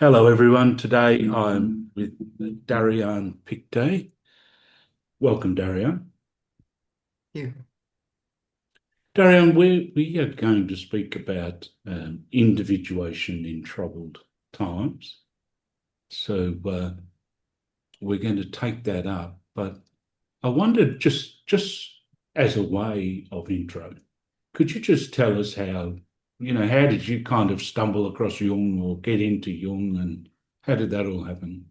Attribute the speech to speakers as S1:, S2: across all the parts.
S1: Hello, everyone. Today I'm with Dariane Pictet. Welcome, Dariane.
S2: You.
S1: Dariane, we are going to speak about individuation in troubled times. So we're going to take that up. But I wondered, just as a way of intro, could you just tell us how did you kind of stumble across Jung or get into Jung, and how did that all happen?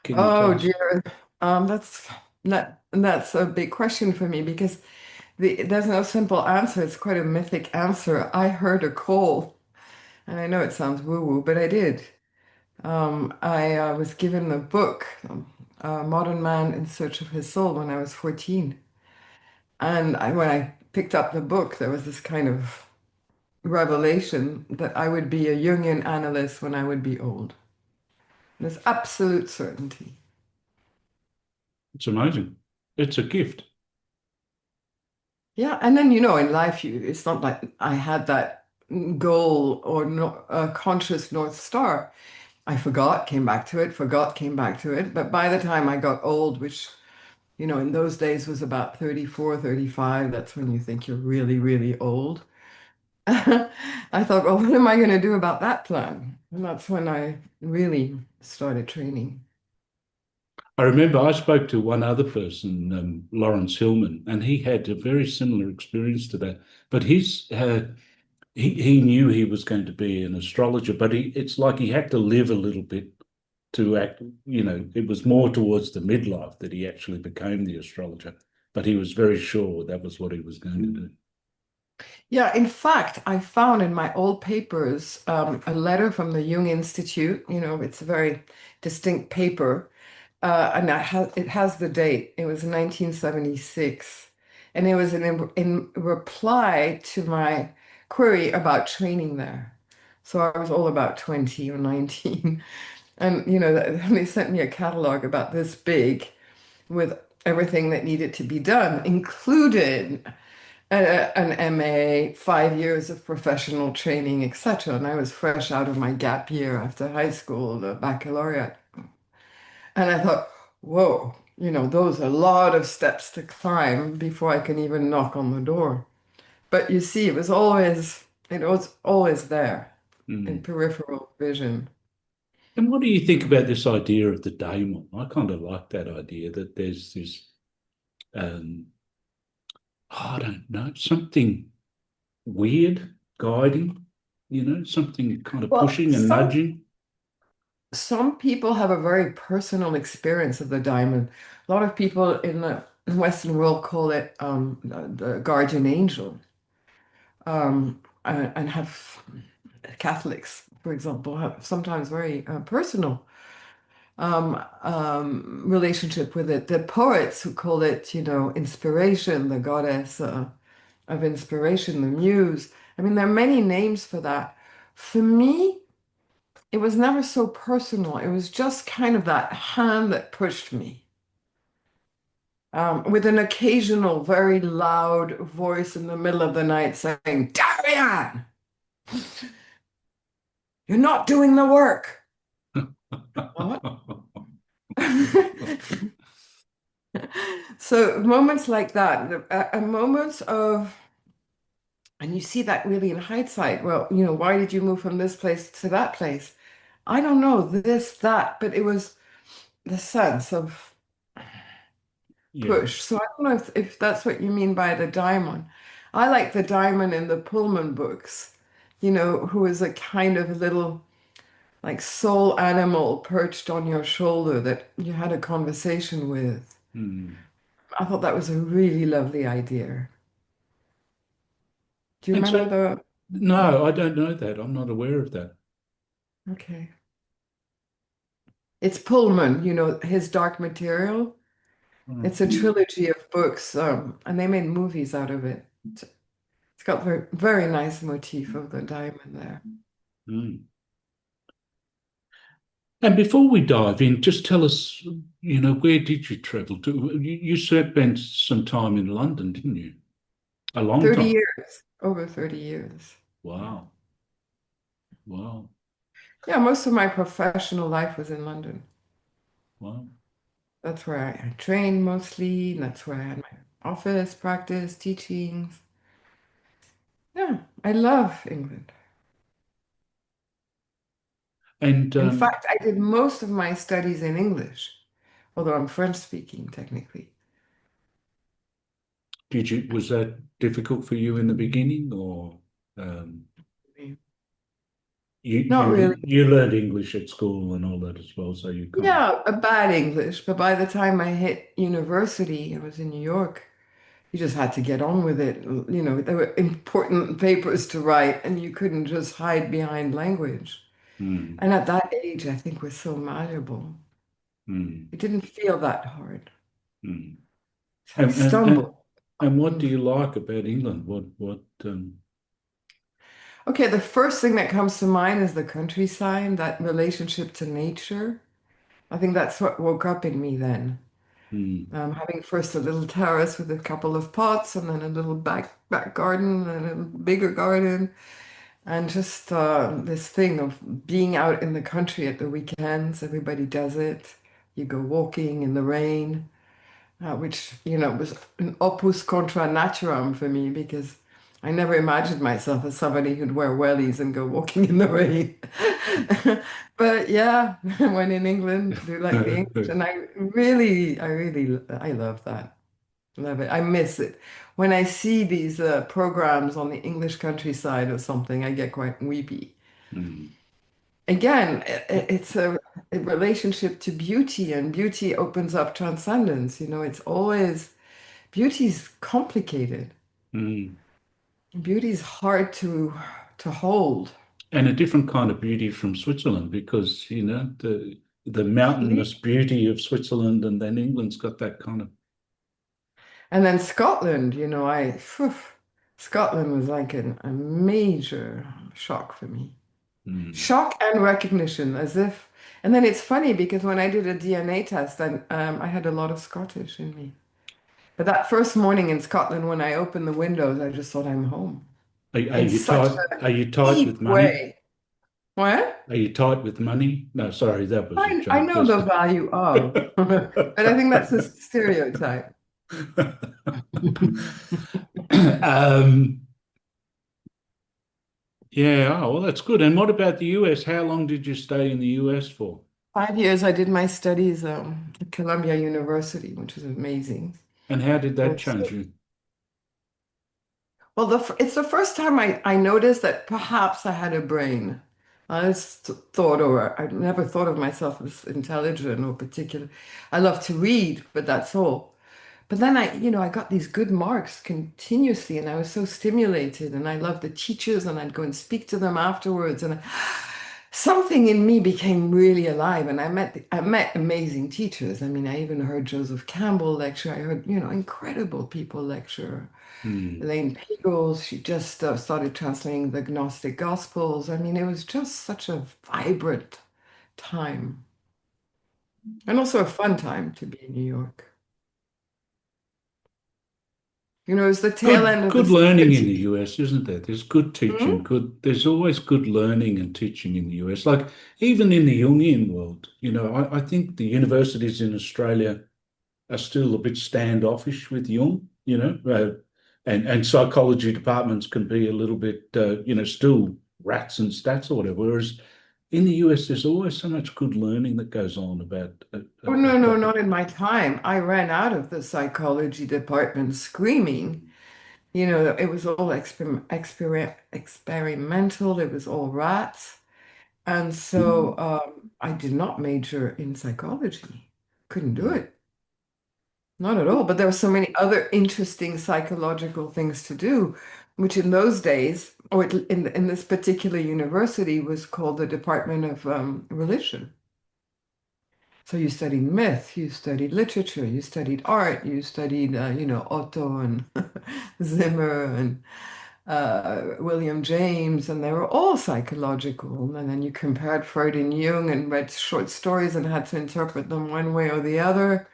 S1: Can you tell
S2: Oh
S1: us?
S2: dear. That's a big question for me because there's no simple answer. It's quite a mythic answer. I heard a call, and I know it sounds woo-woo, but I did. I was given a book, Modern Man in Search of His Soul, when I was 14. And when I picked up the book, there was this kind of revelation that I would be a Jungian analyst when I would be old. There's absolute certainty.
S1: It's amazing. It's a gift.
S2: Yeah, and then in life, it's not like I had that goal or no, conscious North Star. I forgot, came back to it, forgot, came back to it. But by the time I got old, which, in those days was about 34, 35, that's when you think you're really, really old. I thought, well, what am I going to do about that plan? And that's when I really started training.
S1: I remember I spoke to one other person, Lawrence Hillman, and he had a very similar experience to that. But he knew he was going to be an astrologer, but it's like he had to live a little bit to act. It was more towards the midlife that he actually became the astrologer. But he was very sure that was what he was going to do.
S2: Yeah, in fact, I found in my old papers a letter from the Jung Institute. It's a very distinct paper, and it has the date. It was 1976, and it was in reply to my query about training there. So I was all about 20 or 19, and they sent me a catalog about this big with everything that needed to be done, included an MA, 5 years of professional training, etc. And I was fresh out of my gap year after high school, the baccalaureate. And I thought, whoa, those are a lot of steps to climb before I can even knock on the door. But you see, it was always there in
S1: Mm.
S2: peripheral vision.
S1: And what do you think about this idea of the daemon? I kind of like that idea that there's this, um, I don't know, something weird guiding, something kind of
S2: Well,
S1: pushing and nudging.
S2: some people have a very personal experience of the diamond. A lot of people in the Western world call it the guardian angel. And have Catholics, for example, have sometimes very personal relationship with it. The poets who call it, inspiration, the goddess of inspiration, the muse. I mean, there are many names for that. For me, it was never so personal. It was just kind of that hand that pushed me. With an occasional very loud voice in the middle of the night saying, Darian, you're not doing the work. What? So moments like that, moments of, and you see that really in hindsight. Well, why did you move from this place to that place? I don't know, this, that, but it was the sense of
S1: Yeah.
S2: push. So I don't know if that's what you mean by the diamond. I like the diamond in the Pullman books, who is a kind of little like soul animal perched on your shoulder that you had a conversation with.
S1: Mm.
S2: I thought that was a really lovely idea. Do you
S1: And so,
S2: remember the?
S1: no, I don't know that. I'm not aware of that.
S2: Okay. It's Pullman, his Dark Material.
S1: Mm.
S2: It's a trilogy of books, and they made movies out of it. It's got very, very nice motif of the diamond there.
S1: Mm. And before we dive in, just tell us, where did you travel to? You spent some time in London, didn't you? A long
S2: 30
S1: time.
S2: years, over 30 years.
S1: Wow. Wow.
S2: Yeah, most of my professional life was in London.
S1: Wow.
S2: That's where I trained mostly, and that's where I had my office, practice, teachings. Yeah, I love England.
S1: And
S2: In fact, I did most of my studies in English, although I'm French speaking technically.
S1: was that difficult for you in the beginning, or um,
S2: Not really.
S1: you learned English at school and all that as well, so you kind of
S2: Yeah, a bad English, but by the time I hit university, I was in New York. You just had to get on with it. You know, there were important papers to write, and you couldn't just hide behind language.
S1: mm,
S2: And at that age, I think we're so malleable.
S1: mm,
S2: It didn't feel that hard.
S1: mm.
S2: So I stumbled.
S1: And what do
S2: Mm.
S1: you like about England? What
S2: Okay, the first thing that comes to mind is the countryside, that relationship to nature. I think that's what woke up in me then.
S1: mm,
S2: Having first a little terrace with a couple of pots, and then a little back garden, and a bigger garden, and just this thing of being out in the country at the weekends. Everybody does it. You go walking in the rain, which, was an opus contra naturam for me because I never imagined myself as somebody who'd wear wellies and go walking in the rain. But yeah, when in England, do like the English, and I love that. Love it. I miss it. When I see these programs on the English countryside or something, I get quite weepy.
S1: mm,
S2: Again, it's a relationship to beauty, and beauty opens up transcendence. It's always beauty's complicated.
S1: mm.
S2: Beauty's hard to hold.
S1: And a different kind of beauty from Switzerland because the mountainous
S2: Complete.
S1: beauty of Switzerland, and then England's got that kind of
S2: And then Scotland, Scotland was like a major shock for me.
S1: mm,
S2: Shock and recognition, as if. And then it's funny because when I did a DNA test, I had a lot of Scottish in me. But that first morning in Scotland, when I opened the windows, I just thought I'm home
S1: are
S2: in
S1: you
S2: such
S1: tight?
S2: a
S1: Are you tight
S2: deep
S1: with money?
S2: way. What?
S1: Are you tight with money? No, sorry, that was a
S2: I
S1: joke.
S2: know the value of, but I think that's a stereotype.
S1: Um, yeah, oh, well, that's good. And what about the US? How long did you stay in the US for?
S2: 5 years I did my studies at Columbia University, which was amazing.
S1: And how did that
S2: And
S1: change
S2: so,
S1: you?
S2: well, it's the first time I noticed that perhaps I had a brain. I just thought, or I never thought of myself as intelligent or particular. I love to read, but that's all. But then I got these good marks continuously, and I was so stimulated, and I loved the teachers, and I'd go and speak to them afterwards, and something in me became really alive, and I met amazing teachers. I mean, I even heard Joseph Campbell lecture. I heard, incredible people lecture.
S1: Hmm.
S2: Elaine Pagels, she just started translating the Gnostic Gospels. I mean, it was just such a vibrant time, and also a fun time to be in New York. It was the tail end of the
S1: Good learning in the
S2: psychology.
S1: US, isn't there? There's good teaching,
S2: Hmm?
S1: there's always good learning and teaching in the US. Like even in the Jungian world, I think the universities in Australia are still a bit standoffish with Jung, and psychology departments can be a little bit, still rats and stats or whatever. Whereas in the US, there's always so much good learning that goes on about
S2: Oh,
S1: a
S2: no, no,
S1: topic.
S2: not in my time. I ran out of the psychology department screaming. It was all experimental, it was all rats. And so I did not major in psychology. Couldn't do
S1: Mm.
S2: it. Not at all. But there were so many other interesting psychological things to do, which in those days, or in this particular university, was called the Department of Religion. So you studied myth, you studied literature, you studied art, you studied, Otto and Zimmer and William James, and they were all psychological. And then you compared Freud and Jung and read short stories and had to interpret them one way or the other.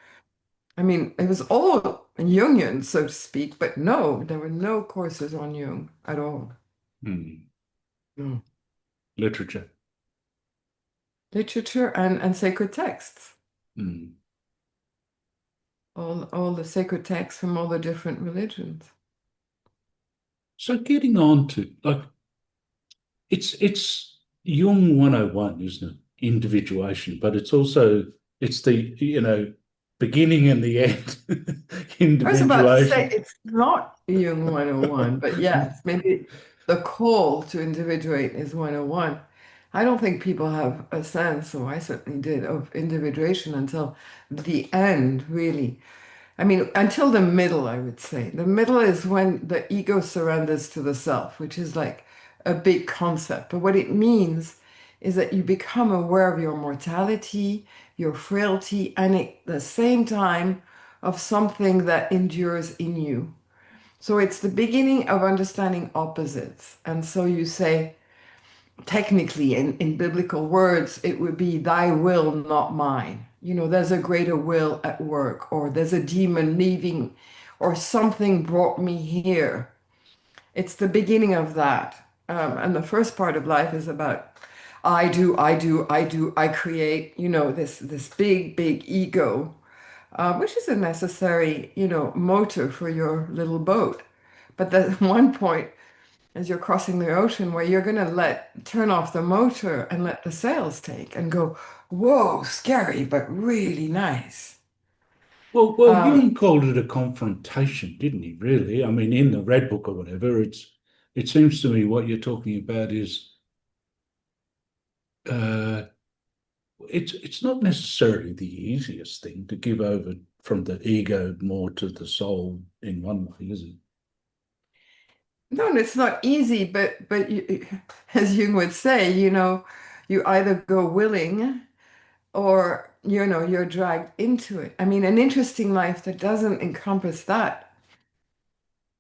S2: I mean, it was all Jungian, so to speak, but no, there were no courses on Jung at all.
S1: Mm.
S2: No.
S1: Literature.
S2: literature and sacred texts.
S1: Mm.
S2: All the sacred texts from all the different religions.
S1: So getting on to like it's Jung 101, isn't it? Individuation, but it's also it's the beginning and the end.
S2: I was about to say
S1: Individuation.
S2: it's not Jung 101, but yes, maybe the call to individuate is 101. I don't think people have a sense, or I certainly did, of individuation until the end, really. I mean, until the middle, I would say. The middle is when the ego surrenders to the self, which is like a big concept. But what it means is that you become aware of your mortality, your frailty, and at the same time of something that endures in you. So it's the beginning of understanding opposites. And so you say, technically, in biblical words, it would be thy will, not mine. You know, there's a greater will at work, or there's a demon leaving, or something brought me here. It's the beginning of that. And the first part of life is about I do, I do, I do, I create, this big ego, which is a necessary, motor for your little boat. But there's one point as you're crossing the ocean where you're going to turn off the motor and let the sails take and go, whoa, scary, but really nice.
S1: Well,
S2: Um,
S1: Jung called it a confrontation, didn't he? Really? I mean, in the Red Book or whatever, it seems to me what you're talking about is uh, it's not necessarily the easiest thing to give over from the ego more to the soul in one way, is it?
S2: no, it's not easy, but as Jung would say, you either go willing or you're dragged into it. I mean, an interesting life that doesn't encompass that,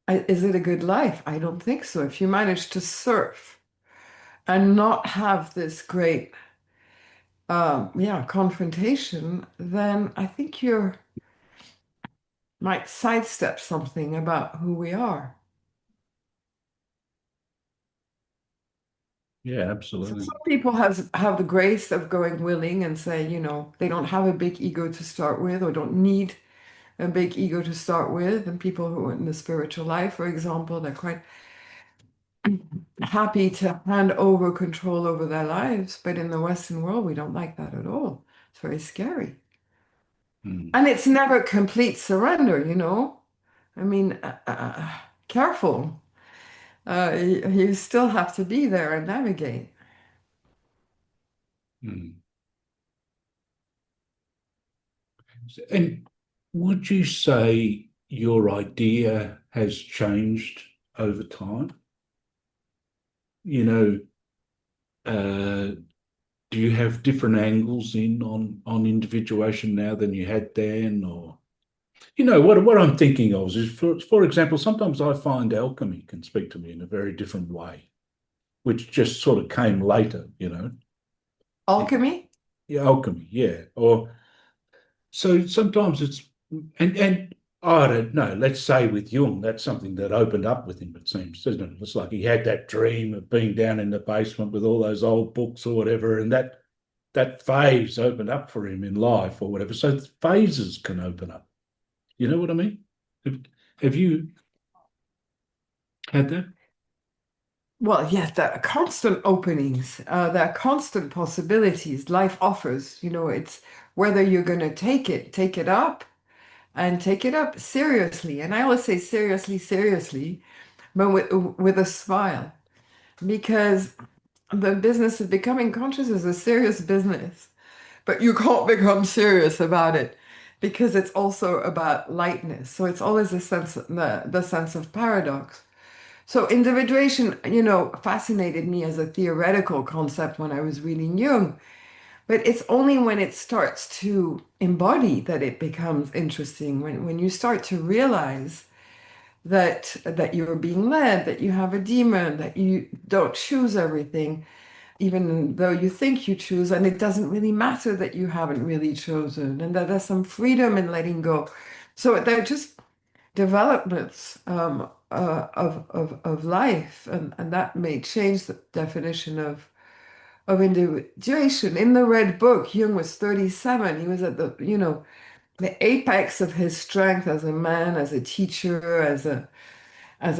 S2: is it a good life? I don't think so. If you manage to surf and not have this great confrontation, then I think you might sidestep something about who we are.
S1: Yeah,
S2: So
S1: absolutely.
S2: some people have the grace of going willing and say, they don't have a big ego to start with or don't need a big ego to start with. And people who are in the spiritual life, for example, they're quite happy to hand over control over their lives. But in the Western world, we don't like that at all. It's very scary.
S1: Mm,
S2: And it's never complete surrender. I mean, careful. You still have to be there and navigate.
S1: mm. And would you say your idea has changed over time? You know, uh, do you have different angles in on individuation now than you had then, or what I'm thinking of is, for example, sometimes I find alchemy can speak to me in a very different way, which just sort of came later,
S2: Alchemy?
S1: Yeah, alchemy, yeah. Or so sometimes and I don't know, let's say with Jung, that's something that opened up with him, it seems, doesn't it? It's like he had that dream of being down in the basement with all those old books or whatever, and that phase opened up for him in life or whatever. So phases can open up. You know what I mean? Have, have you had that?
S2: Well, yes, there are constant openings, there are constant possibilities life offers. It's whether you're going to take it up, and take it up seriously. And I always say seriously, seriously, but with a smile, because the business of becoming conscious is a serious business, but you can't become serious about it because it's also about lightness. So it's always the sense of paradox. So individuation, fascinated me as a theoretical concept when I was reading Jung, but it's only when it starts to embody that it becomes interesting. When you start to realize that you're being led, that you have a demon, that you don't choose everything, even though you think you choose, and it doesn't really matter that you haven't really chosen, and that there's some freedom in letting go. So they're just developments of life, and that may change the definition of individuation. In the Red Book, Jung was 37. He was at the apex of his strength as a man, as a teacher, as a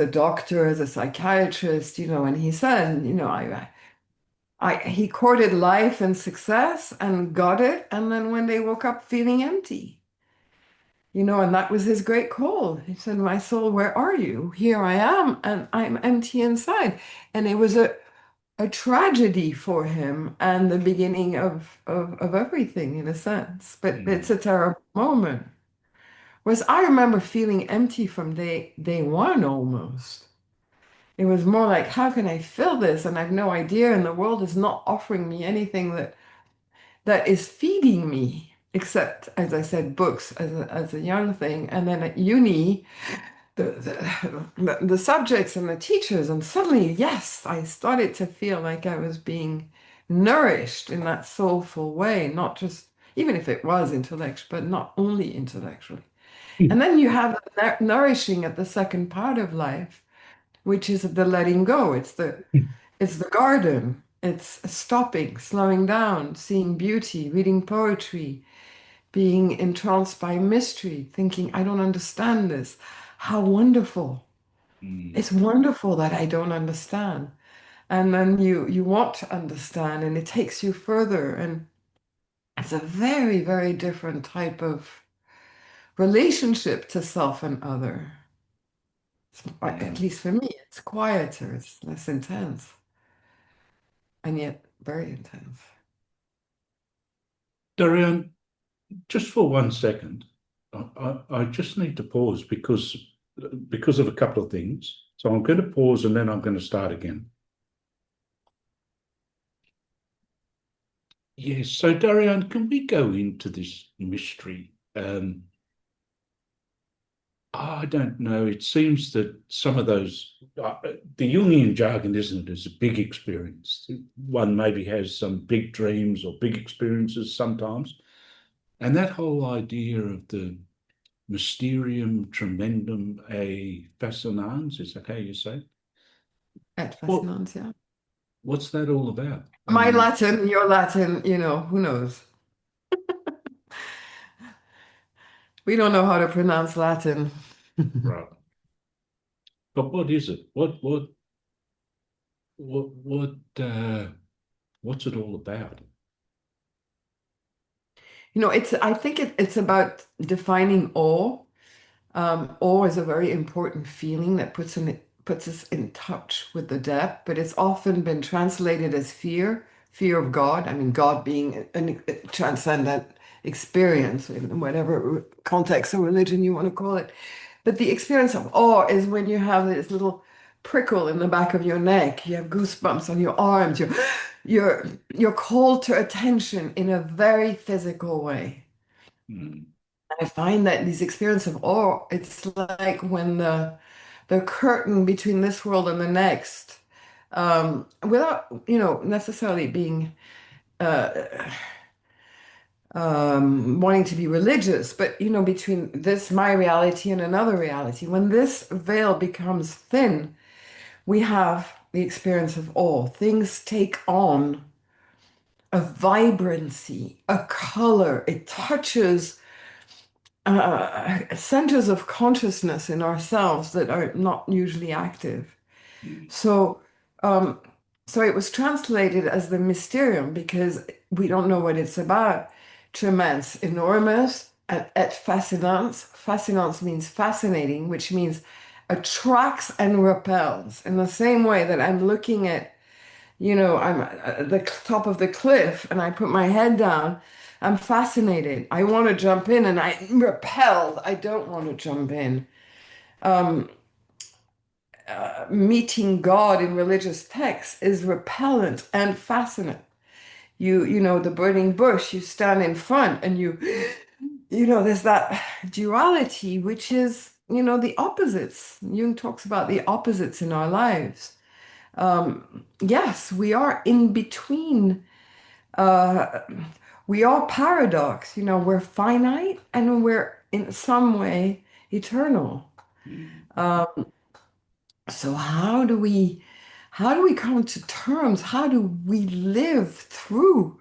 S2: doctor, as a psychiatrist, and he said, he courted life and success and got it, and then one day woke up feeling empty. And that was his great call. He said, "My soul, where are you? Here I am, and I'm empty inside." And it was a tragedy for him and the beginning of everything in a sense. But it's a terrible moment. Whereas I remember feeling empty from day one almost. It was more like, how can I fill this? And I've no idea, and the world is not offering me anything that is feeding me, except, as I said, books as a young thing. And then at uni, the subjects and the teachers, and suddenly, yes, I started to feel like I was being nourished in that soulful way, not just, even if it was intellectual, but not only intellectually. And then you have that nourishing at the second part of life, which is the letting go. It's the garden. It's stopping, slowing down, seeing beauty, reading poetry, being entranced by mystery, thinking, I don't understand this. How wonderful. It's wonderful that I don't understand. And then you want to understand, and it takes you further. And it's a very, very different type of relationship to self and other. At least for me, it's quieter, it's less intense, and yet very intense.
S1: Dariane, just for 1 second, I just need to pause because of a couple of things. So I'm going to pause and then I'm going to start again. Yes. So Dariane, can we go into this mystery? I don't know. It seems that some of those, the Jungian jargon, isn't it, is a big experience. One maybe has some big dreams or big experiences sometimes. And that whole idea of the mysterium, tremendum, fascinans, is that how you say?
S2: At
S1: What,
S2: fascinans, yeah.
S1: what's that all about? I
S2: My
S1: mean,
S2: Latin, your Latin, who knows? We don't know how to pronounce Latin.
S1: right. But what is it? What, what's it all about?
S2: I think it's about defining awe. Awe is a very important feeling that puts us in touch with the depth, but it's often been translated as fear of God. I mean, God being a transcendent experience in whatever context or religion you want to call it. But the experience of awe is when you have this little prickle in the back of your neck, you have goosebumps on your arms, you're called to attention in a very physical way.
S1: Mm,
S2: I find that these experiences of awe, it's like when the curtain between this world and the next, without necessarily being uh, wanting to be religious, but between this my reality and another reality, when this veil becomes thin, we have the experience of awe. Things take on a vibrancy, a color. It touches centers of consciousness in ourselves that are not usually active.
S1: mm,
S2: So, um, so it was translated as the mysterium because we don't know what it's about. Tremendous, enormous, et fascinans. Fascinans means fascinating, which means attracts and repels. In the same way that I'm looking at I'm at the top of the cliff and I put my head down. I'm fascinated. I want to jump in and I'm repelled. I don't want to jump in. Meeting God in religious texts is repellent and fascinant. The burning bush, you stand in front and there's that duality, which is, the opposites. Jung talks about the opposites in our lives. Yes, we are in between. Uh, we are paradox. We're finite and we're in some way eternal.
S1: mm,
S2: So how do we come to terms? How do we live through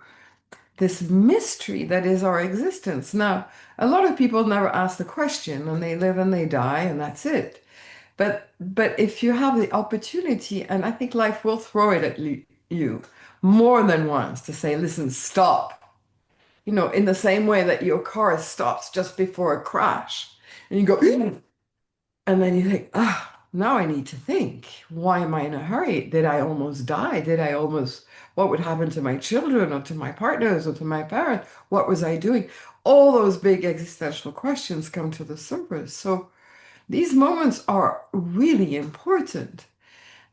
S2: this mystery that is our existence? Now, a lot of people never ask the question and they live and they die and that's it. But if you have the opportunity, and I think life will throw it at you more than once to say, listen, stop. You know, in the same way that your car stops just before a crash and you go, and then you think, ah, now I need to think. Why am I in a hurry? Did I almost die? What would happen to my children or to my partners or to my parents? What was I doing? All those big existential questions come to the surface. So these moments are really important.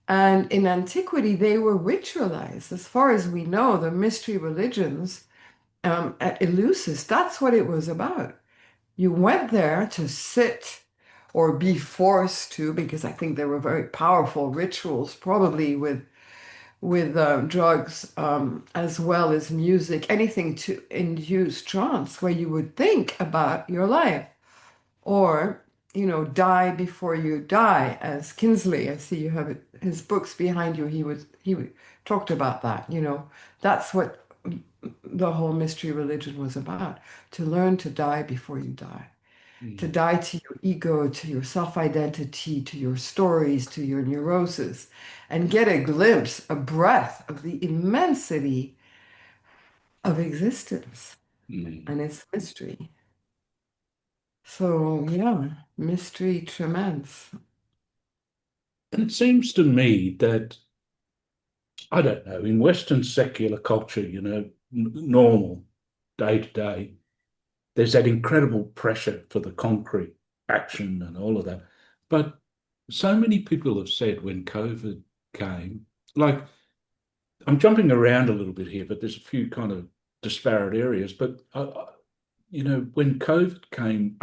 S2: And in antiquity, they were ritualized. As far as we know, the mystery religions, at Eleusis, that's what it was about. You went there to sit or be forced to, because I think there were very powerful rituals, probably with drugs as well as music, anything to induce trance, where you would think about your life, or die before you die, as Kinsley. I see you have his books behind you. He talked about that. That's what the whole mystery religion was about: to learn to die before you die. To
S1: Mm,
S2: die to your ego, to your self-identity, to your stories, to your neurosis, and get a glimpse, a breath of the immensity of existence
S1: mm.
S2: and its mystery. So, yeah, mystery tremendous.
S1: And it seems to me that, I don't know, in Western secular culture, normal day to day, there's that incredible pressure for the concrete action and all of that. But so many people have said when COVID came, like, I'm jumping around a little bit here, but there's a few kind of disparate areas. But when COVID came,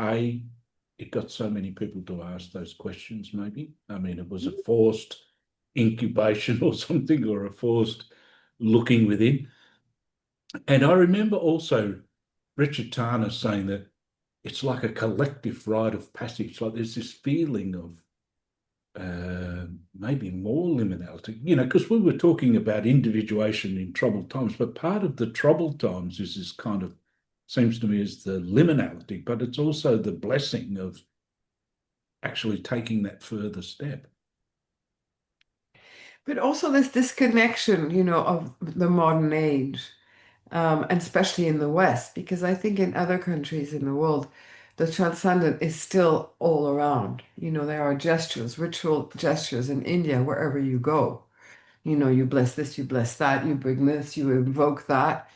S1: it got so many people to ask those questions. Maybe, I mean, it was a forced incubation or something, or a forced looking within. And I remember also Richard Tarner saying that it's like a collective rite of passage. Like there's this feeling of maybe more liminality, because we were talking about individuation in troubled times, but part of the troubled times is this kind of, seems to me, is the liminality, but it's also the blessing of actually taking that further step.
S2: But also this disconnection, of the modern age, and especially in the West, because I think in other countries in the world, the transcendent is still all around. There are gestures, ritual gestures in India, wherever you go. You bless this, you bless that, you bring this, you invoke that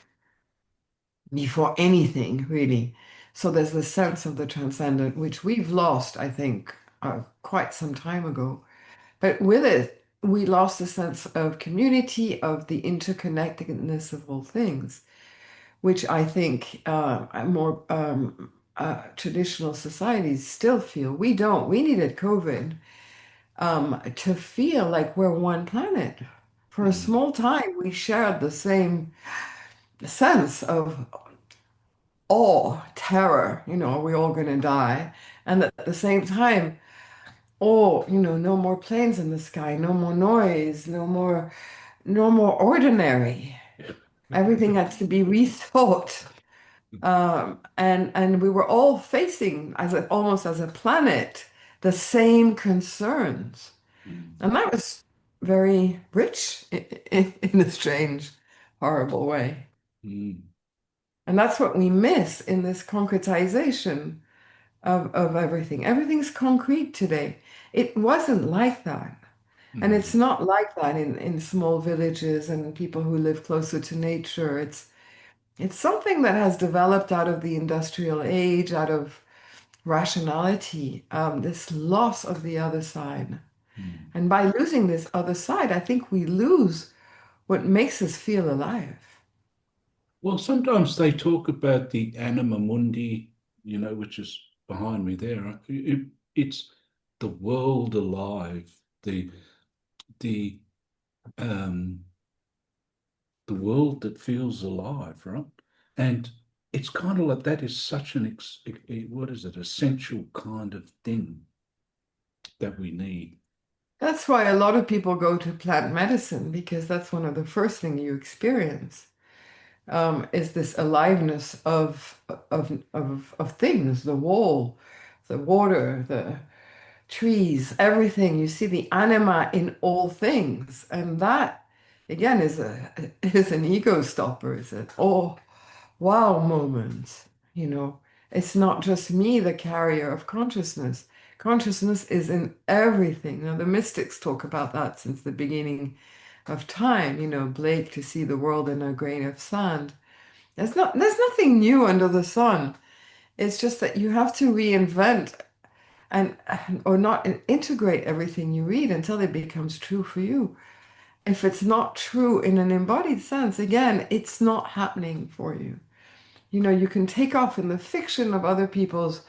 S2: before anything, really. So there's the sense of the transcendent, which we've lost, I think, quite some time ago. But with it, we lost a sense of community, of the interconnectedness of all things, which I think more traditional societies still feel. We don't. We needed COVID to feel like we're one planet. For a
S1: Mm,
S2: small time, we shared the same sense of awe, terror, are we all going to die? And at the same time, oh, no more planes in the sky, no more noise, no more ordinary. Everything had to be rethought. And we were all facing almost as a planet the same concerns.
S1: mm,
S2: And that was very rich in a strange, horrible way.
S1: mm,
S2: And that's what we miss in this concretization of everything. Everything's concrete today. It wasn't like that. And it's
S1: mm,
S2: not like that in small villages and people who live closer to nature. It's something that has developed out of the industrial age, out of rationality, this loss of the other side.
S1: mm.
S2: And by losing this other side, I think we lose what makes us feel alive.
S1: Well, sometimes they talk about the Anima Mundi, which is behind me there. It's the world alive, the um, the world that feels alive, right? And it's kind of like that is such an what is it, essential kind of thing that we need.
S2: That's why a lot of people go to plant medicine because that's one of the first things you experience, is this aliveness of things, the wall, the water, the trees, everything. You see the anima in all things, and that again is an ego stopper. Is an oh wow moment. You know, it's not just me, the carrier of consciousness. Consciousness is in everything. Now, the mystics talk about that since the beginning of time. You know, Blake to see the world in a grain of sand. There's nothing new under the sun. It's just that you have to reinvent or not integrate everything you read until it becomes true for you. If it's not true in an embodied sense, again, it's not happening for you. You know, you can take off in the fiction of other people's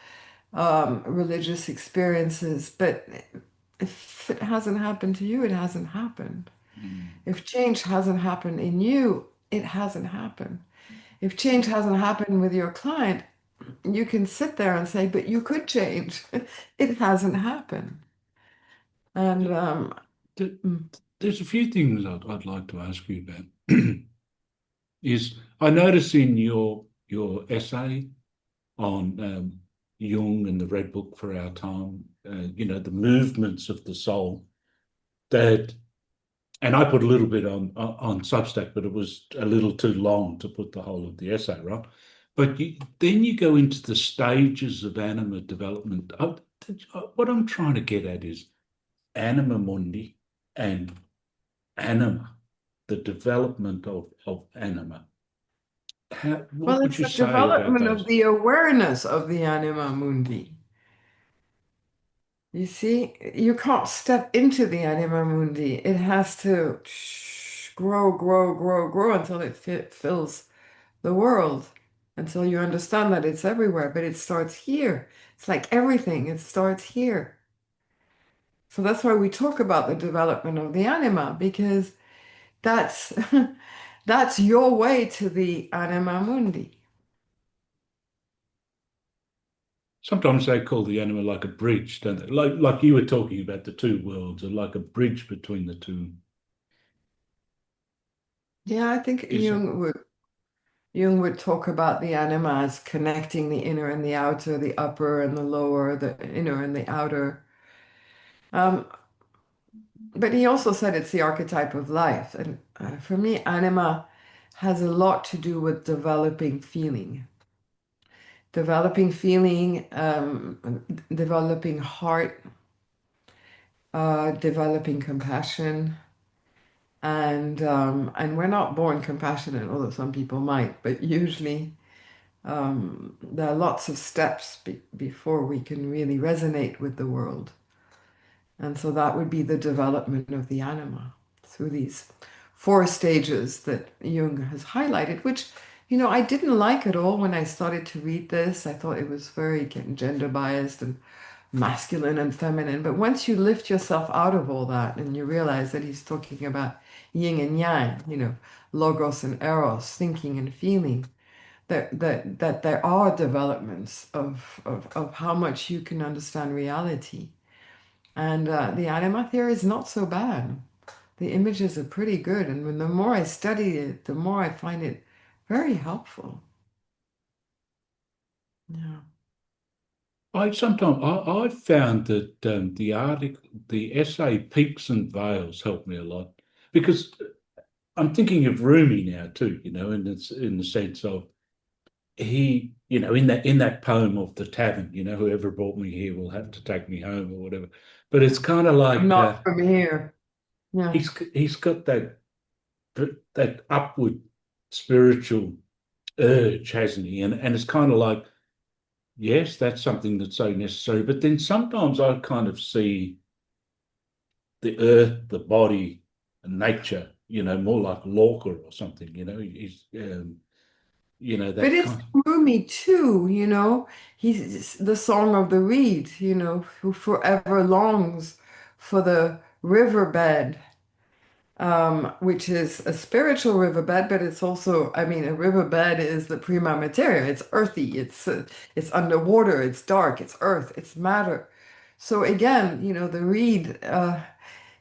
S2: religious experiences, but if it hasn't happened to you, it hasn't happened.
S1: Mm.
S2: If change hasn't happened in you, it hasn't happened. If change hasn't happened with your client, you can sit there and say, but you could change. It hasn't happened. And
S1: Th-
S2: mm,
S1: There's a few things I'd like to ask you about. Is I notice in your essay on Jung and the Red Book for Our Time, the movements of the soul, that, and I put a little bit on Substack, but it was a little too long to put the whole of the essay, right? But then you go into the stages of anima development. What I'm trying to get at is Anima Mundi and anima, the development of anima.
S2: well,
S1: What would
S2: it's
S1: you
S2: the
S1: say about
S2: development of
S1: those?
S2: the awareness of the anima mundi. You see, you can't step into the anima mundi. It has to grow, grow, grow, grow until it fills the world, until you understand that it's everywhere. But it starts here. It's like everything, it starts here. So that's why we talk about the development of the anima, because that's that's your way to the anima mundi.
S1: Sometimes they call the anima like a bridge, don't they? Like you were talking about the two worlds, or like a bridge between the two.
S2: Yeah, I think
S1: Is it?
S2: Jung would talk about the anima as connecting the inner and the outer, the upper and the lower, the inner and the outer. Um, but he also said it's the archetype of life. And for me, anima has a lot to do with developing feeling. Developing feeling, developing heart, developing compassion. And we're not born compassionate, although some people might, but usually there are lots of steps before we can really resonate with the world. And so that would be the development of the anima through these four stages that Jung has highlighted, which, I didn't like at all when I started to read this. I thought it was very gender biased and masculine and feminine. But once you lift yourself out of all that and you realize that he's talking about yin and yang, logos and eros, thinking and feeling, that there are developments of how much you can understand reality. And the anima theory is not so bad. The images are pretty good. And when the more I study it, the more I find it very helpful. Yeah.
S1: I found that the essay Peaks and Veils helped me a lot because I'm thinking of Rumi now too, and it's in the sense of he, in that poem of the tavern, whoever brought me here will have to take me home or whatever. But it's kind of
S2: I'm
S1: like
S2: not from here. Yeah.
S1: he's got that upward spiritual urge, hasn't he? And it's kind of like, yes, that's something that's so necessary. But then sometimes I kind of see the earth, the body, and nature, more like Lorca or something. He's
S2: But
S1: that
S2: it's
S1: kind.
S2: Rumi too, He's the song of the reed, who forever longs for the riverbed, which is a spiritual riverbed, but it's also, I mean, a riverbed is the prima materia. It's earthy, it's underwater, it's dark, it's earth, it's matter. So again, the reed.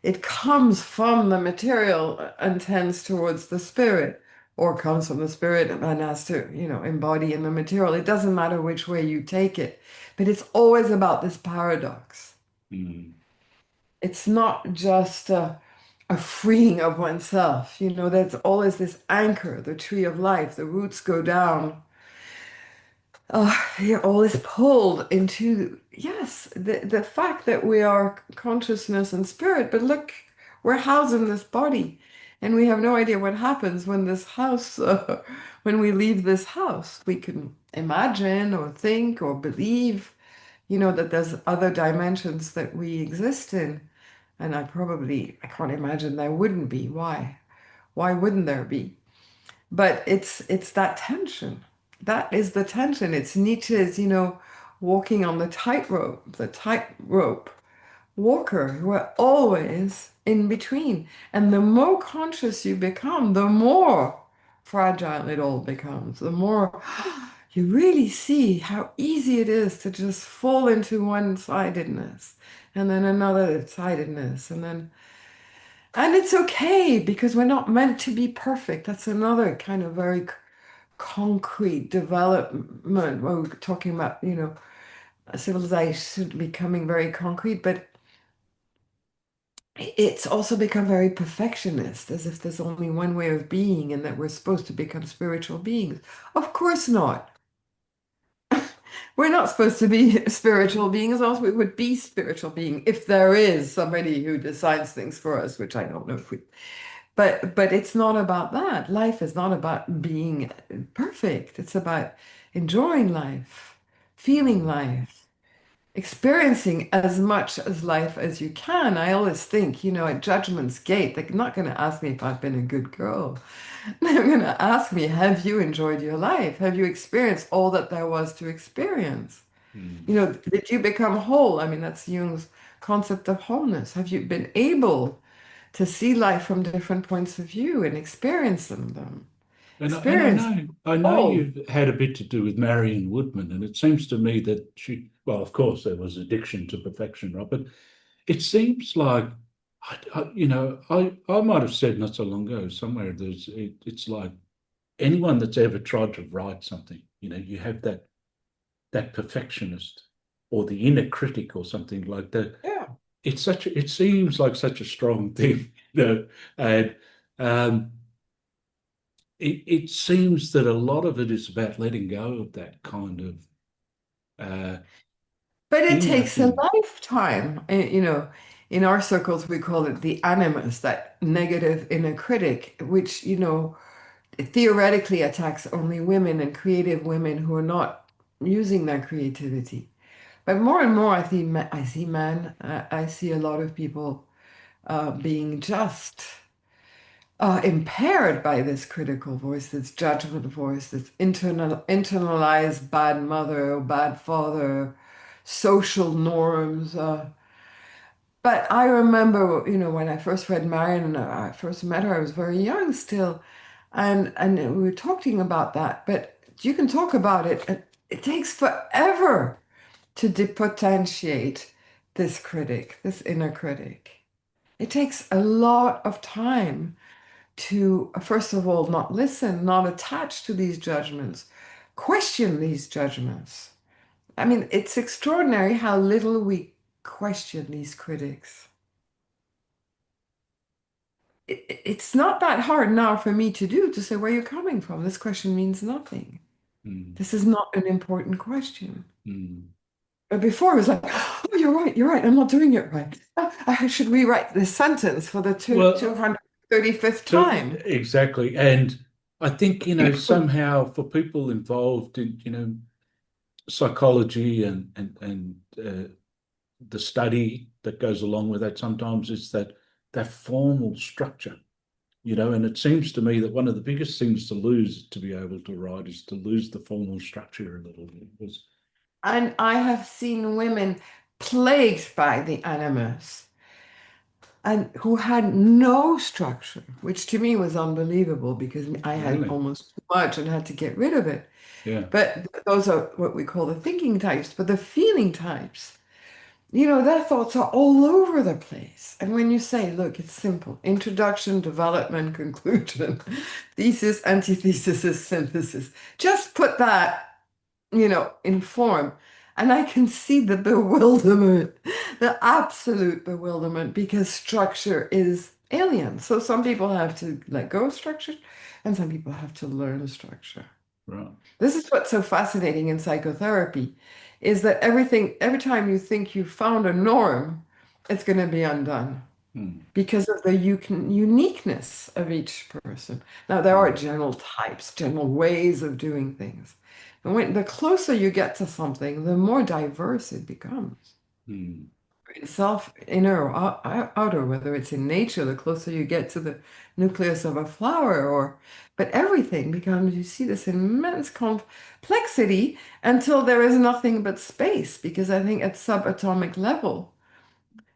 S2: it comes from the material and tends towards the spirit, or comes from the spirit and has to, embody in the material. It doesn't matter which way you take it, but it's always about this paradox.
S1: Mm.
S2: It's not just a freeing of oneself. There's always this anchor, the tree of life, the roots go down. You're always pulled into, yes, the fact that we are consciousness and spirit, but look, we're housed in this body, and we have no idea what happens when this house, when we leave this house. We can imagine or think or believe, that there's other dimensions that we exist in. And I can't imagine there wouldn't be. Why? Why wouldn't there be? But it's that tension. That is the tension. It's Nietzsche's, walking on the tightrope walker who are always in between. And the more conscious you become, the more fragile it all becomes. The more you really see how easy it is to just fall into one-sidedness and then another sidedness and it's okay because we're not meant to be perfect. That's another kind of very concrete development where we're talking about, a civilization becoming very concrete, but it's also become very perfectionist, as if there's only one way of being and that we're supposed to become spiritual beings. Of course not. We're not supposed to be spiritual beings, else we would be spiritual being if there is somebody who decides things for us, which I don't know if we. But it's not about that. Life is not about being perfect. It's about enjoying life, feeling life, experiencing as much as life as you can. I always think, at Judgment's Gate, they're not going to ask me if I've been a good girl. They're going to ask me, have you enjoyed your life? Have you experienced all that there was to experience?
S1: Mm.
S2: Did you become whole? I mean, that's Jung's concept of wholeness. Have you been able to see life from different points of view and experience them?
S1: And
S2: Experience
S1: I know
S2: all.
S1: you've had a bit to do with Marion Woodman, and it seems to me that she, well, of course, there was addiction to perfection, right? But it seems like, I might have said not so long ago somewhere, it's like anyone that's ever tried to write something, you have that perfectionist or the inner critic or something like that.
S2: Yeah.
S1: It seems like such a strong thing, and um, it seems that a lot of it is about letting go of that kind of
S2: But it
S1: inner
S2: takes a
S1: thing.
S2: lifetime. In our circles, we call it the animus, that negative inner critic, which, theoretically attacks only women and creative women who are not using their creativity. But more and more, I see men, I see a lot of people being just impaired by this critical voice, this judgment voice, this internalized bad mother, bad father, social norms. But I remember, when I first read Marion and I first met her, I was very young still, and we were talking about that. But you can talk about it, and it takes forever to depotentiate this critic, this inner critic. It takes a lot of time to, first of all, not listen, not attach to these judgments, question these judgments. I mean, it's extraordinary how little we question these critics. It's not that hard now for me to do to say where you're coming from. This question means nothing.
S1: Mm,
S2: This is not an important question.
S1: mm.
S2: But before it was like, oh, you're right, I'm not doing it right. I should rewrite this sentence for the
S1: Well,
S2: 235th
S1: to
S2: time.
S1: exactly, and I think somehow for people involved in psychology and the study that goes along with that, sometimes it's that formal structure. And it seems to me that one of the biggest things to lose to be able to write is to lose the formal structure a little bit. Because,
S2: And I have seen women plagued by the animus and who had no structure, which to me was unbelievable because I had
S1: really,
S2: almost too much and had to get rid of it.
S1: yeah.
S2: But those are what we call the thinking types, but the feeling types. their thoughts are all over the place. And when you say, look, it's simple: introduction, development, conclusion, thesis, antithesis, synthesis. Just put that, in form. And I can see the bewilderment, the absolute bewilderment, because structure is alien. So some people have to let go of structure, and some people have to learn structure.
S1: Right.
S2: This is what's so fascinating in psychotherapy, is that every time you think you've found a norm, it's going to be undone
S1: Mm.
S2: because of the uniqueness of each person. Now, there are
S1: Mm.
S2: general types, general ways of doing things. And the closer you get to something, the more diverse it becomes.
S1: Mm.
S2: Self, inner or outer, whether it's in nature, the closer you get to the nucleus of a flower, but everything becomes, you see this immense complexity until there is nothing but space, because I think at subatomic level,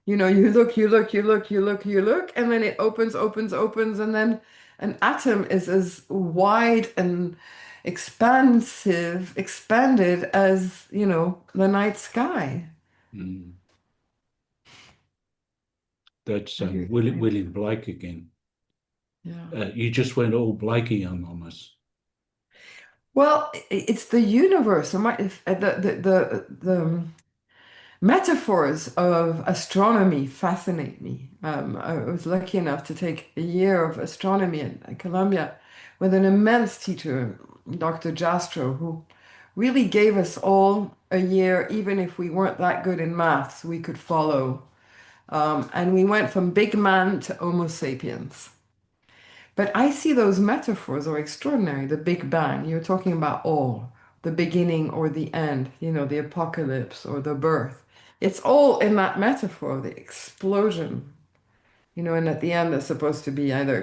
S2: you look, you look, you look, you look, you look, and then it opens, opens, opens, and then an atom is as wide and expansive, expanded as, the night sky.
S1: Mm. That's
S2: Have you
S1: William Blake again.
S2: Yeah.
S1: You just went all Blakey on us.
S2: Well, it's the universe. The metaphors of astronomy fascinate me. I was lucky enough to take a year of astronomy at Columbia with an immense teacher, Dr. Jastrow, who really gave us all a year, even if we weren't that good in maths, we could follow. And we went from big man to Homo sapiens. But I see those metaphors are extraordinary. The Big Bang, you're talking about all, the beginning or the end, the apocalypse or the birth. It's all in that metaphor, the explosion, and at the end there's supposed to be either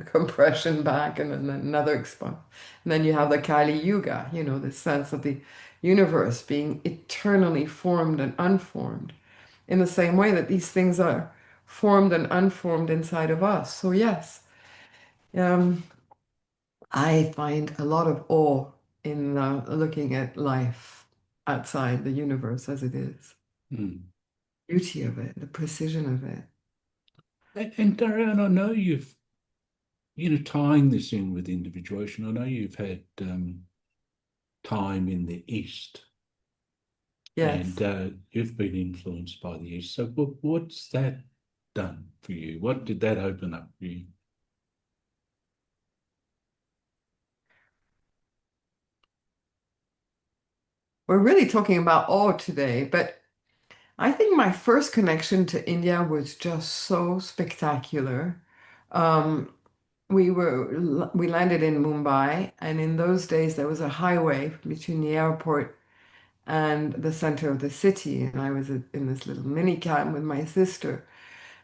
S2: compression back and then another expansion. And then you have the Kali Yuga, the sense of the universe being eternally formed and unformed in the same way that these things are formed and unformed inside of us. So yes. Um, I find a lot of awe in looking at life outside the universe as it is.
S1: Mm.
S2: Beauty of it, the precision of it.
S1: And Darian, I know you've, tying this in with individuation, I know you've had time in the East and
S2: Yes.
S1: you've been influenced by the East. So what's that done for you? What did that open up for you?
S2: We're really talking about awe today, but I think my first connection to India was just so spectacular. Um, we landed in Mumbai, and in those days there was a highway between the airport and the center of the city. And I was in this little mini camp with my sister.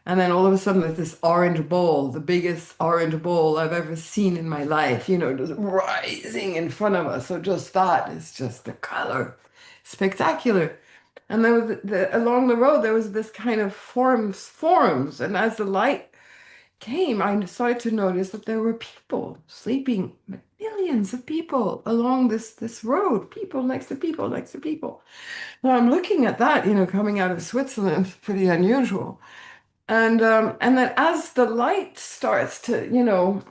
S2: And then all of a sudden, there's this orange ball, the biggest orange ball I've ever seen in my life, just rising in front of us. So just that is just the color, spectacular. And then along the road, there was this kind of forums. And as the light came, I started to notice that there were people sleeping, millions of people along this road, people next to people next to people. Now I'm looking at that, coming out of Switzerland, it's pretty unusual. And then as the light starts to,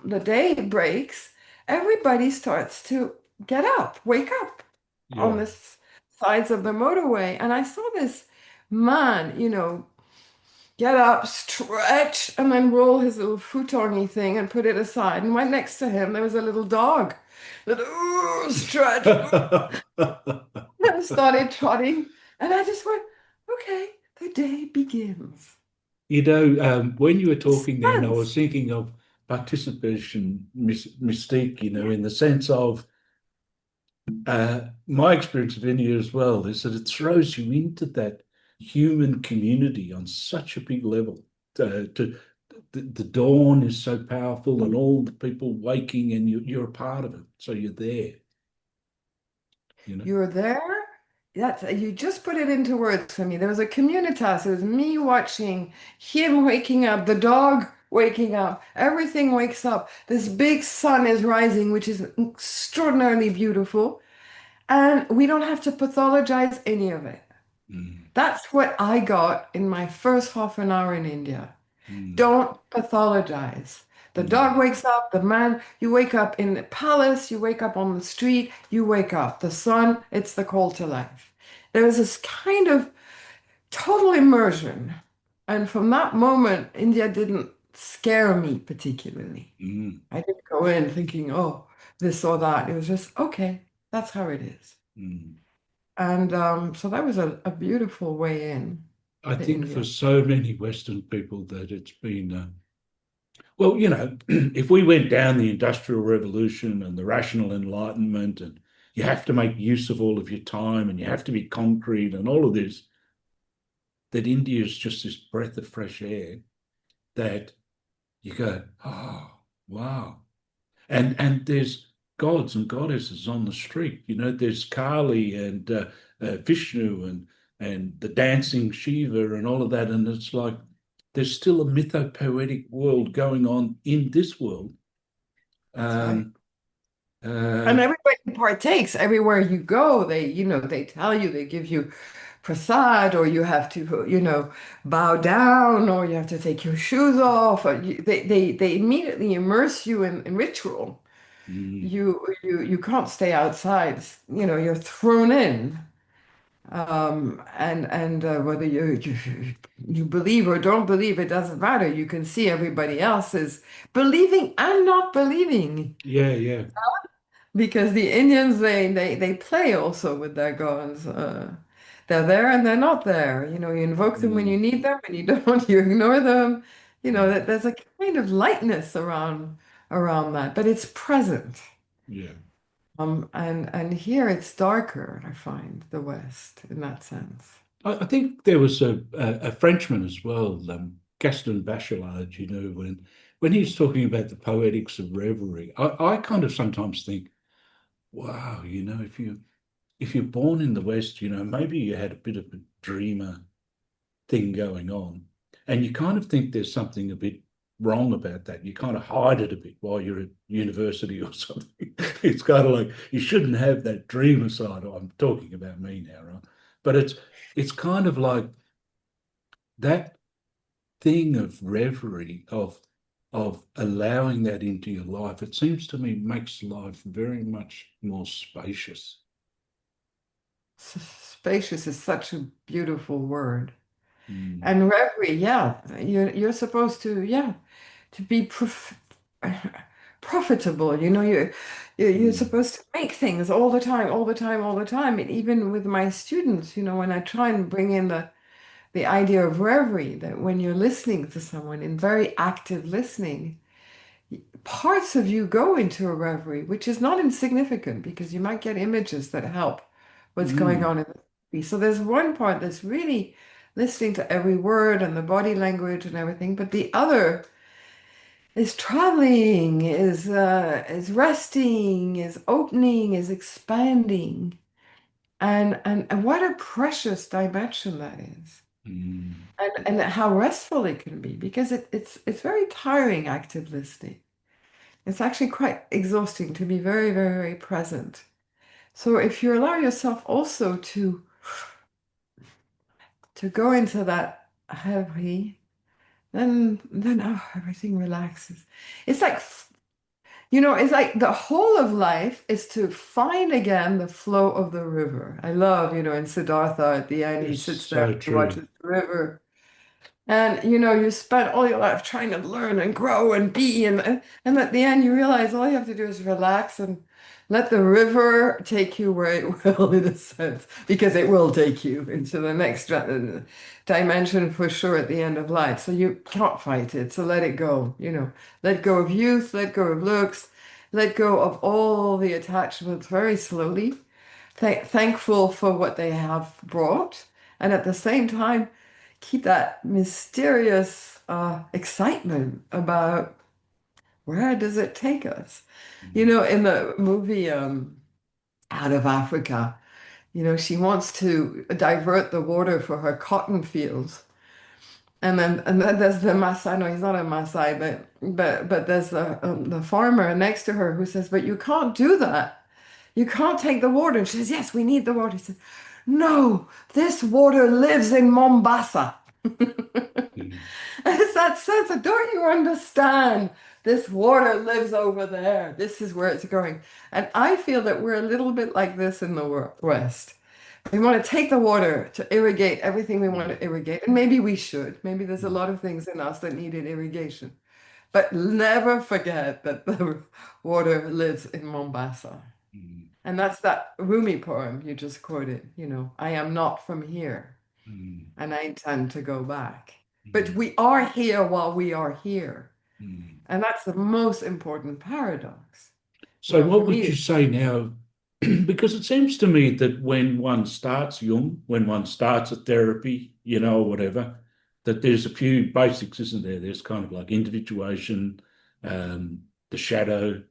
S2: the day breaks, everybody starts to get up, wake up on
S1: Yeah,
S2: this sides of the motorway. And I saw this man, get up, stretch, and then roll his little futon-y thing and put it aside. And right next to him, there was a little dog that ooh, stretch and started trotting. And I just went, okay, the day begins.
S1: When you were talking then, I was
S2: Suspense.
S1: thinking of participation mystique, in the sense of my experience of India as well is that it throws you into that human community on such a big level. The dawn is so powerful, and all the people waking, and you're a part of it, so you're there. You know.
S2: You're there. You just put it into words for me. There was a communitas. It was me watching him waking up, the dog waking up. Everything wakes up. This big sun is rising, which is extraordinarily beautiful. And we don't have to pathologize any of it.
S1: mm,
S2: That's what I got in my first half an hour in India.
S1: mm,
S2: Don't pathologize. The dog
S1: mm,
S2: wakes up, the man, you wake up in the palace, you wake up on the street, you wake up. The sun, it's the call to life. There was this kind of total immersion. And from that moment, India didn't scare me particularly.
S1: mm,
S2: I didn't go in thinking, oh, this or that. It was just, okay, that's how it is.
S1: mm.
S2: And so that was a beautiful way in
S1: I
S2: to
S1: think for
S2: India.
S1: so many Western people that it's been, well, if we went down the Industrial Revolution and the Rational Enlightenment, and you have to make use of all of your time and you have to be concrete and all of this, that India is just this breath of fresh air that you go, oh, wow. And there's gods and goddesses on the street. There's Kali and Vishnu and the dancing Shiva and all of that. And it's like there's still a mythopoetic world going on in this world.
S2: That's right.
S1: Um, uh,
S2: And everybody partakes everywhere you go. They tell you, they give you prasad, or you have to, bow down, or you have to take your shoes off. Or they immediately immerse you in ritual.
S1: mm,
S2: You can't stay outside. You're thrown in. And whether you believe or don't believe, it doesn't matter. You can see everybody else is believing and not believing.
S1: yeah, yeah,
S2: Because the Indians, they play also with their gods. They're there and they're not there. You invoke them when you
S1: mm,
S2: need them, and you don't, you ignore them.
S1: mm,
S2: That there's a kind of lightness around that, but it's present.
S1: yeah.
S2: And here it's darker, I find, the West in that sense.
S1: I think there was a Frenchman as well, Gaston Bachelard, when he's talking about the poetics of reverie. I kind of sometimes think, wow, if you're born in the West, maybe you had a bit of a dreamer thing going on, and you kind of think there's something a bit wrong about that. You kind of hide it a bit while you're at university or something. It's kind of like you shouldn't have that dreamer side. I'm talking about me now, right? But it's kind of like that thing of reverie, of allowing that into your life. It seems to me makes life very much more spacious.
S2: Spacious is such a beautiful word.
S1: Mm,
S2: And reverie, yeah, you're supposed to, yeah, to be profitable. You're
S1: mm,
S2: supposed to make things all the time, all the time, all the time. And even with my students, when I try and bring in the idea of reverie, that when you're listening to someone in very active listening, parts of you go into a reverie, which is not insignificant because you might get images that help what's going
S1: mm,
S2: on in the piece. So there's one part that's really listening to every word and the body language and everything, but the other is traveling, is resting, is opening, is expanding. And what a precious dimension that is.
S1: mm,
S2: And how restful it can be because it's very tiring active listening. It's actually quite exhausting to be very, very, very present. So if you allow yourself also to go into that heavy, then everything relaxes. It's like it's like the whole of life is to find again the flow of the river. I love, in Siddhartha at the end, he
S1: it's
S2: sits there,
S1: so
S2: he watches
S1: true.
S2: the river. And you spend all your life trying to learn and grow and be, and at the end you realize all you have to do is relax and let the river take you where it will, in a sense, because it will take you into the next dimension for sure at the end of life. So you can't fight it. So let it go. Let go of youth, let go of looks, let go of all the attachments very slowly. Thankful for what they have brought, and at the same time keep that mysterious excitement about where does it take us.
S1: Mm,
S2: In the movie Out of Africa, she wants to divert the water for her cotton fields. And then there's the Maasai. No, he's not a Maasai, but there's the farmer next to her who says, "But you can't do that. You can't take the water." And she says, "Yes, we need the water." He says, No, this water lives in Mombasa.
S1: mm,
S2: It's that sense of, don't you understand? This water lives over there. This is where it's going. And I feel that we're a little bit like this in the West. We want to take the water to irrigate everything we want
S1: mm,
S2: to irrigate. And maybe we should. Maybe there's a
S1: mm,
S2: lot of things in us that needed irrigation. But never forget that the water lives in Mombasa.
S1: mm,
S2: And that's that Rumi poem you just quoted, I am not from here
S1: mm,
S2: and I intend to go back. But
S1: mm,
S2: we are here while we are here.
S1: mm.
S2: And that's the most important paradox.
S1: So
S2: Well, for
S1: what would
S2: me,
S1: you say now? Because it seems to me that when one starts Jung, when one starts a therapy, or whatever, that there's a few basics, isn't there? There's kind of like individuation, um, the shadow,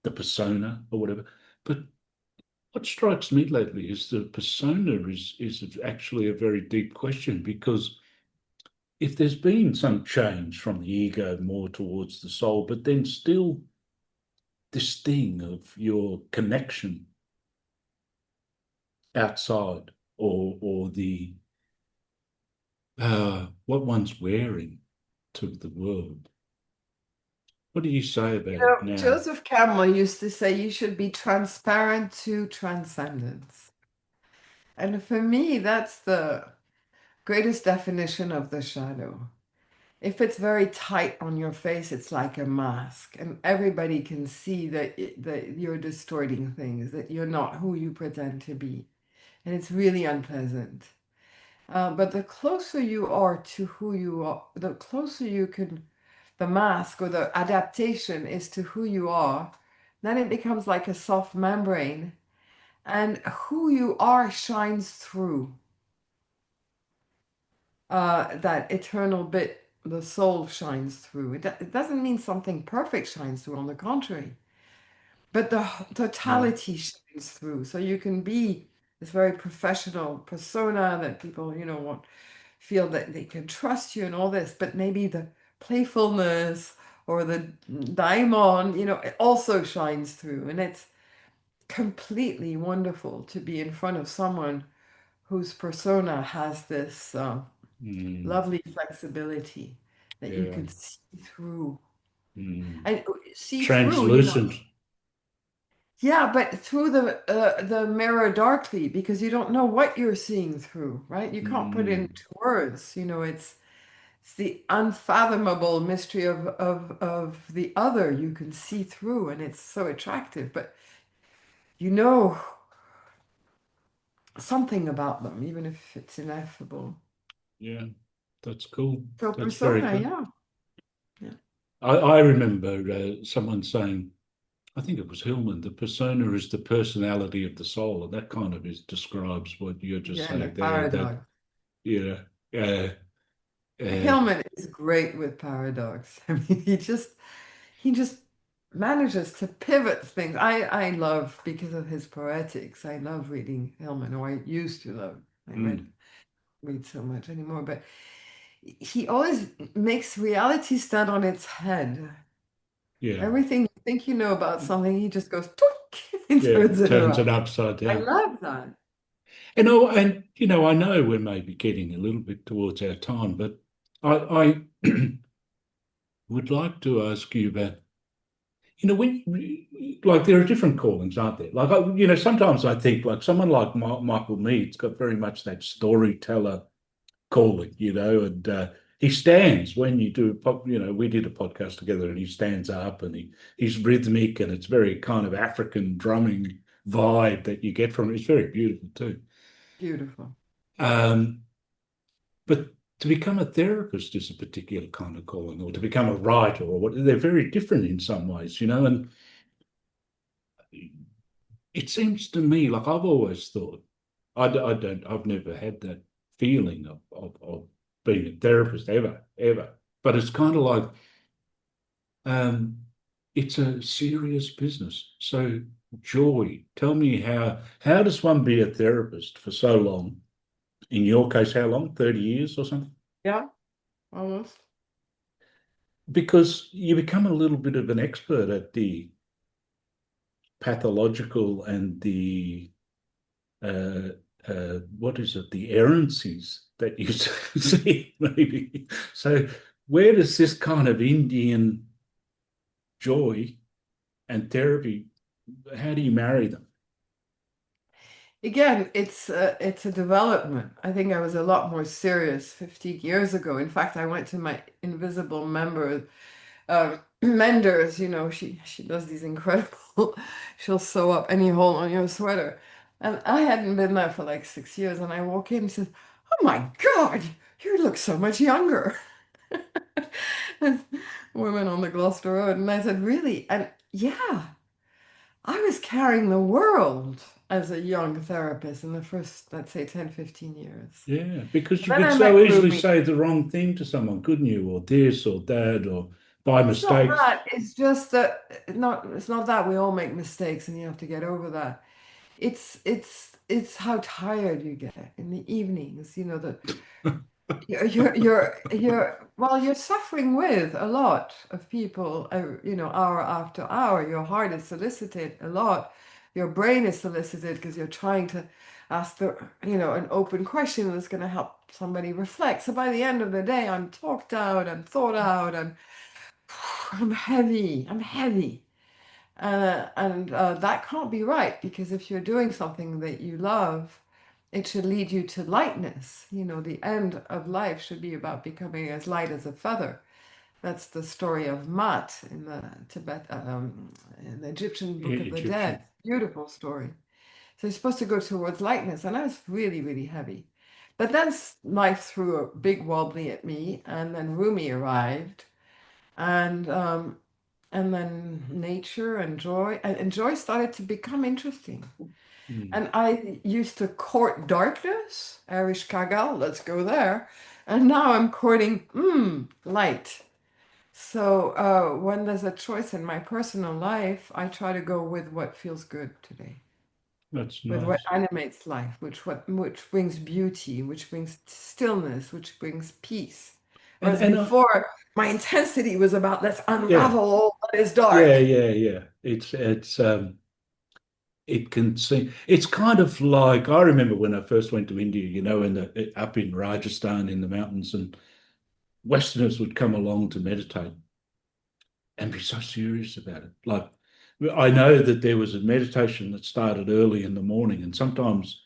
S1: the persona, or whatever. But what strikes me lately is the persona is actually a very deep question, because if there's been some change from the ego more towards the soul, but then still this thing of your connection outside, or the what one's wearing to the world. What do you say about it now?
S2: Joseph Campbell used to say you should be transparent to transcendence. And for me, that's the greatest definition of the shadow. If it's very tight on your face, it's like a mask, and everybody can see that you're distorting things, that you're not who you pretend to be, and it's really unpleasant. But the closer you are to who you are, the closer you can, the mask or the adaptation is to who you are, then it becomes like a soft membrane, and who you are shines through. That eternal bit, the soul shines through. It doesn't mean something perfect shines through, on the contrary, but the
S1: Yeah.
S2: totality shines through. So you can be this very professional persona that people, want, feel that they can trust you and all this, but maybe the playfulness or the daimon, it also shines through. And it's completely wonderful to be in front of someone whose persona has this.
S1: Mm,
S2: Lovely flexibility that you
S1: yeah.
S2: can see through.
S1: Mm.
S2: And see through,
S1: Translucent.
S2: yeah, but through the mirror darkly, because you don't know what you're seeing through, right? You can't put it
S1: Mm,
S2: into words. It's the unfathomable mystery of the other you can see through, and it's so attractive, but you know something about them, even if it's ineffable.
S1: yeah, that's cool.
S2: So
S1: That's very
S2: persona,
S1: cool.
S2: yeah. Yeah.
S1: I remember someone saying, I think it was Hillman, the persona is the personality of the soul, and that kind of describes what you're just
S2: Again, a
S1: saying there. That,
S2: paradox.
S1: yeah, uh, uh,
S2: Hillman is great with paradox. I mean, he just manages to pivot things. I love, because of his poetics, I love reading Hillman, or I used to love. I
S1: mm,
S2: read so much anymore, but he always makes reality stand on its head.
S1: yeah,
S2: Everything you think you know about something, he just goes "Toink," and
S1: yeah,
S2: turns it
S1: turns it
S2: around.
S1: upside
S2: I
S1: down.
S2: love that.
S1: And I know we're maybe getting a little bit towards our time, but I would like to ask you about, when like there are different callings, aren't there? Like sometimes I think like someone like Michael Mead's got very much that storyteller calling, and he stands when you do we did a podcast together, and he stands up, and he's rhythmic, and it's very kind of African drumming vibe that you get from it. It's very beautiful too.
S2: Beautiful.
S1: Um, but to become a therapist is a particular kind of calling, or to become a writer, or what, they're very different in some ways, and it seems to me like I've always thought, I've never had that feeling of being a therapist ever, ever. But it's kind of like, um, it's a serious business. So, Joy, tell me, how does one be a therapist for so long? In your case, how long? 30 years or something?
S2: Yeah, almost.
S1: Because you become a little bit of an expert at the pathological and the uh, what is it, the errancies that you see, maybe. So, where does this kind of Indian joy and therapy, how do you marry them?
S2: Again, it's a development. I think I was a lot more serious 15 years ago. In fact, I went to my invisible menders. She does these incredible. She'll sew up any hole on your sweater, and I hadn't been there for like 6 years. And I walk in, and she says, "Oh my God, you look so much younger." Women on the Gloucester Road, and I said, "Really?" And yeah. I was carrying the world as a young therapist in the first, let's say, 10, 15 years.
S1: Yeah, because you
S2: Then
S1: could
S2: I
S1: so
S2: met
S1: easily
S2: Rumi.
S1: say the wrong thing to someone, couldn't you? Or this or that, or by
S2: It's not
S1: mistakes.
S2: that. It's just that it's not that we all make mistakes and you have to get over that. It's how tired you get in the evenings, that you're suffering with a lot of people, hour after hour. Your heart is solicited a lot. Your brain is solicited because you're trying to ask an open question that's going to help somebody reflect. So by the end of the day, I'm talked out, I'm thought out, I'm heavy, I'm heavy. And that can't be right because if you're doing something that you love, it should lead you to lightness. The end of life should be about becoming as light as a feather. That's the story of Mat in the Egyptian Book of the Dead.
S1: Egyptian.
S2: Beautiful story. So you're supposed to go towards lightness, and I was really, really heavy. But then life threw a big wobbly at me, and then Rumi arrived, and um, and then nature and joy started to become interesting.
S1: Mm.
S2: And I used to court darkness, Irish Kagal, let's go there. And now I'm courting light. So when there's a choice in my personal life, I try to go with what feels good today,
S1: That's
S2: with what
S1: nice.
S2: animates life, which brings beauty, which brings stillness, which brings peace.
S1: And
S2: Whereas
S1: and
S2: before, my intensity was about let's
S1: yeah,
S2: unravel all that is
S1: yeah,
S2: dark.
S1: yeah, yeah. It can seem it's kind of like I remember when I first went to India, up in Rajasthan in the mountains, and Westerners would come along to meditate and be so serious about it. Like I know that there was a meditation that started early in the morning, and sometimes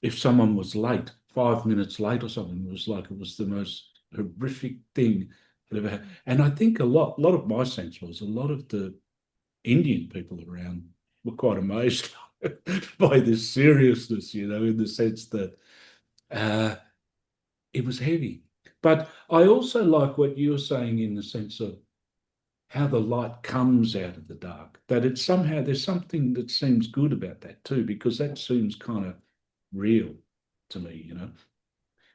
S1: if someone was late, 5 minutes late or something, it was like it was the most horrific thing that ever happened. And I think a lot of my sense was a lot of the Indian people around were quite amazed by this seriousness, in the sense that uh, it was heavy. But I also like what you're saying in the sense of how the light comes out of the dark, that it's somehow there's something that seems good about that too, because that seems kind of real to me.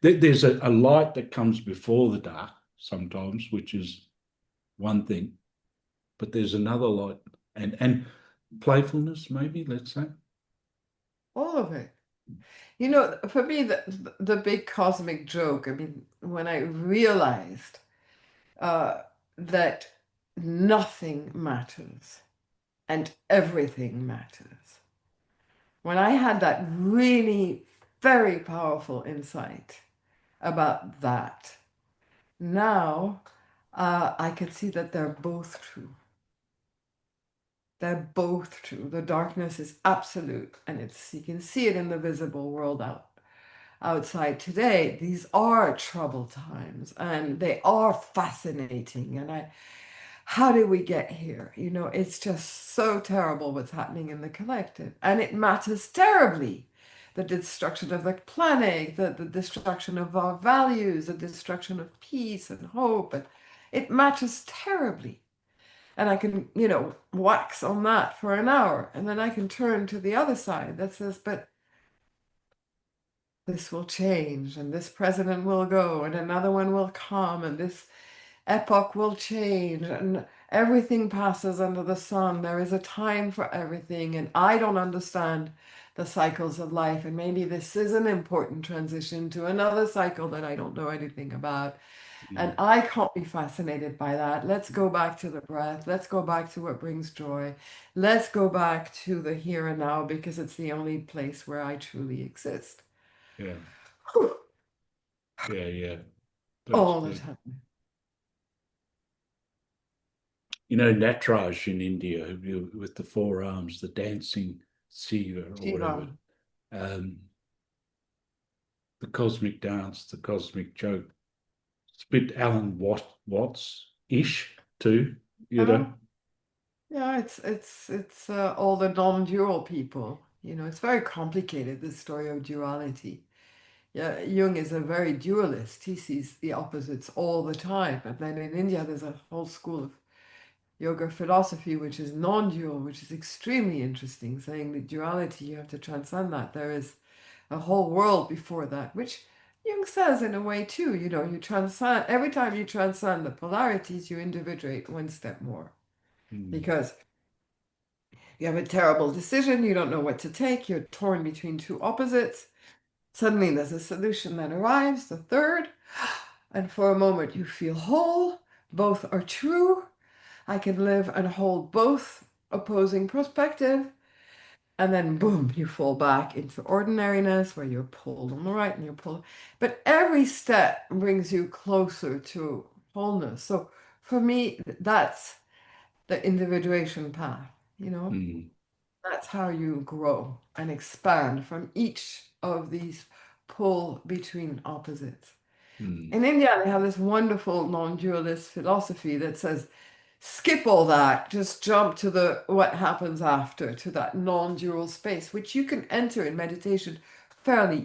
S1: There's a light that comes before the dark sometimes, which is one thing, but there's another light and playfulness, maybe, let's say.
S2: All of it. For me, the big cosmic joke, I mean, when I realized uh, that nothing matters and everything matters, when I had that really very powerful insight about that, now I can see that they're both true. They're both true. The darkness is absolute, and you can see it in the visible world outside today. These are troubled times and they are fascinating. How did we get here? It's just so terrible what's happening in the collective. And it matters terribly. The destruction of the planet, the destruction of our values, the destruction of peace and hope. And it matters terribly. And I can, wax on that for an hour. And then I can turn to the other side that says, but this will change, and this president will go, and another one will come, and this epoch will change, and everything passes under the sun. There is a time for everything, and I don't understand the cycles of life, and maybe this is an important transition to another cycle that I don't know anything about. And
S1: Mm.
S2: I can't be fascinated by that. Let's go back to the breath. Let's go back to what brings joy. Let's go back to the here and now because it's the only place where I truly exist.
S1: Yeah.
S2: Whew,
S1: Yeah. That's
S2: all the
S1: good.
S2: time.
S1: Nataraj in India with the forearms, the dancing Siva or whatever.
S2: Shiva.
S1: The cosmic dance, the cosmic joke. It's a bit Alan Watts-ish too,
S2: Yeah, it's all the non-dual people. It's very complicated, the story of duality. Yeah, Jung is a very dualist. He sees the opposites all the time. And then in India, there's a whole school of yoga philosophy which is non-dual, which is extremely interesting, saying that duality, you have to transcend that. There is a whole world before that, which Jung says in a way too. You transcend, every time you transcend the polarities, you individuate one step more. Because you have a terrible decision, you don't know what to take, you're torn between two opposites. Suddenly there's a solution that arrives, the third, and for a moment you feel whole. Both are true. I can live and hold both opposing perspective. And then boom, you fall back into ordinariness where you're pulled on the right and you're pulled. But every step brings you closer to wholeness. So for me, that's the individuation path, That's how you grow and expand from each of these pull between opposites. In India, they have this wonderful non-dualist philosophy that says, skip all that, just jump to the what happens after, to that non-dual space, which you can enter in meditation fairly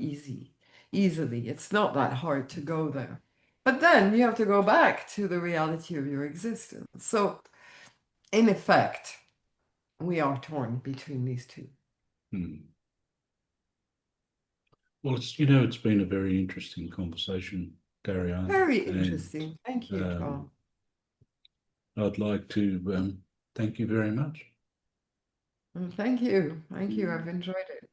S2: easily. It's not that hard to go there. But then you have to go back to the reality of your existence. So, in effect, we are torn between these two.
S1: Well, it's been a very interesting conversation, Dariane.
S2: Very interesting. Thank you,
S1: And
S2: Tom.
S1: I'd like to thank you very much.
S2: Thank you. Thank you. I've enjoyed it.